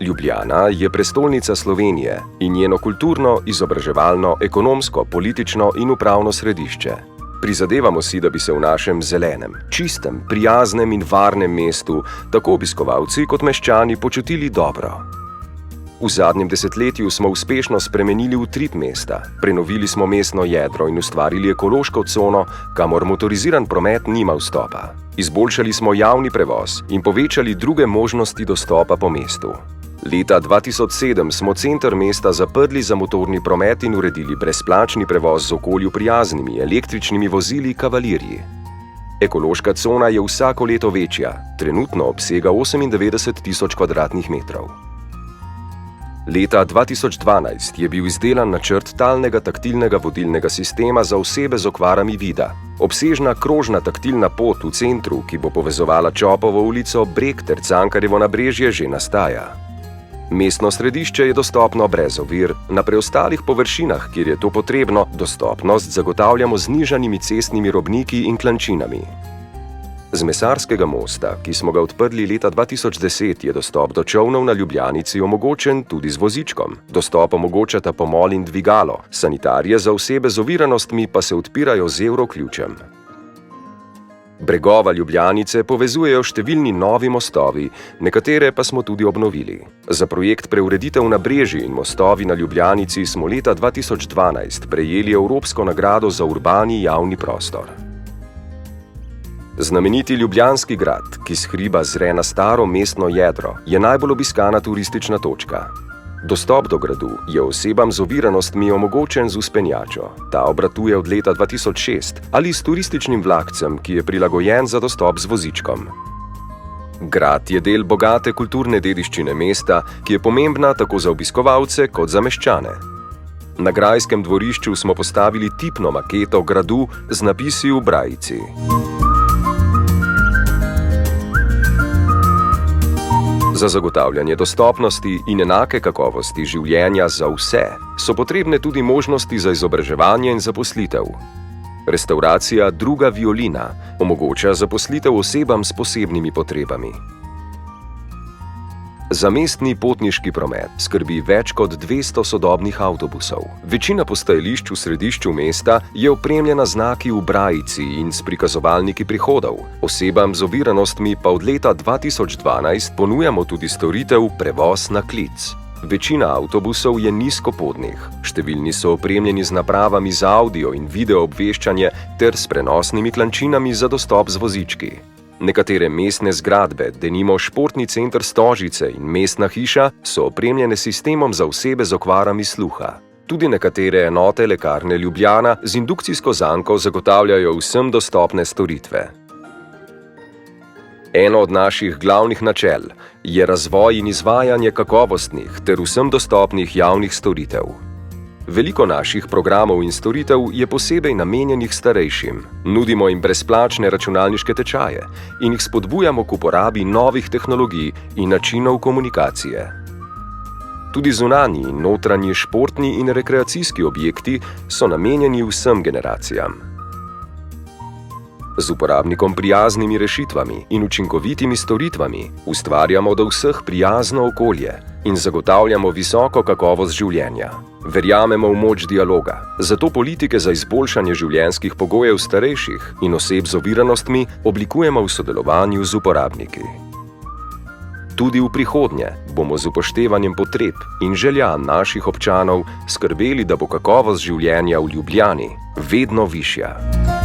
Ljubljana je prestolnica Slovenije in njeno kulturno, izobraževalno, ekonomsko, politično in upravno središče. Prizadevamo si, da bi se v našem zelenem, čistem, prijaznem in varnem mestu tako obiskovalci kot meščani počutili dobro. V zadnjem desetletju smo uspešno spremenili utrip mesta, prenovili smo mestno jedro in ustvarili ekološko cono, kamor motoriziran promet nima vstopa. Izboljšali smo javni prevoz in povečali druge možnosti dostopa po mestu. Leta 2007 smo center mesta zaprli za motorni promet in uredili brezplačni prevoz z okolju prijaznimi električnimi vozili Kavalirji. Ekološka cona je vsako leto večja, trenutno obsega 98.000 kvadratnih metrov. Leta 2012 je bil izdelan načrt talnega taktilnega vodilnega sistema za osebe z okvarami vida. Obsežna krožna taktilna pot v centru, ki bo povezovala Čopovo ulico, Breg ter Cankarjevo nabrežje, že nastaja. Mestno središče je dostopno brez ovir, na preostalih površinah, kjer je to potrebno, dostopnost zagotavljamo z znižanimi cestnimi robniki in klančinami. Z Mesarskega mosta, ki smo ga odprli leta 2010, je dostop do čolnov na Ljubljanici omogočen tudi z vozičkom. Dostop omogočata pomol in dvigalo, sanitarije za osebe z oviranostmi pa se odpirajo z evroključem. Bregova Ljubljanice povezujejo številni novi mostovi, nekatere pa smo tudi obnovili. Za projekt preureditev nabrežij in mostovi na Ljubljanici smo leta 2012 prejeli Evropsko nagrado za urbani javni prostor. Znameniti Ljubljanski grad, ki s hriba zre na staro mestno jedro, je najbolj obiskana turistična točka. Dostop do gradu je osebam z oviranostmi omogočen z vzpenjačo. Ta obratuje od leta 2006 ali s turističnim vlakcem, ki je prilagojen za dostop z vozičkom. Grad je del bogate kulturne dediščine mesta, ki je pomembna tako za obiskovalce kot za meščane. Na grajskem dvorišču smo postavili tipno maketo gradu z napisi v brajici. Za zagotavljanje dostopnosti in enake kakovosti življenja za vse so potrebne tudi možnosti za izobraževanje in zaposlitev. Restavracija Druga violina omogoča zaposlitev osebam s posebnimi potrebami. Za mestni potniški promet skrbi več kot 200 sodobnih avtobusov. Večina postajališč v središču mesta je opremljena znaki v brajici in s prikazovalniki prihodov. Osebam z oviranostmi pa od leta 2012 ponujamo tudi storitev prevoz na klic. Večina avtobusov je nizkopodnih, številni so opremljeni z napravami za avdio in video obveščanje ter s prenosnimi klančinami za dostop z vozički. Nekatere mestne zgradbe, denimo športni center Stožice in mestna hiša, so opremljene s sistemom za osebe z okvarami sluha. Tudi nekatere enote lekarne Ljubljana z indukcijsko zanko zagotavljajo vsem dostopne storitve. Eno od naših glavnih načel je razvoj in izvajanje kakovostnih ter vsem dostopnih javnih storitev. Veliko naših programov in storitev je posebej namenjenih starejšim. Nudimo jim brezplačne računalniške tečaje in jih spodbujamo k uporabi novih tehnologij in načinov komunikacije. Tudi zunanji in notranji športni in rekreacijski objekti so namenjeni vsem generacijam. Z uporabnikom prijaznimi rešitvami in učinkovitimi storitvami ustvarjamo do vseh prijazno okolje in zagotavljamo visoko kakovost življenja. Verjamemo v moč dialoga, zato politike za izboljšanje življenjskih pogojev starejših in oseb z oviranostmi oblikujemo v sodelovanju z uporabniki. Tudi v prihodnje bomo z upoštevanjem potreb in želja naših občanov skrbeli, da bo kakovost življenja v Ljubljani vedno višja.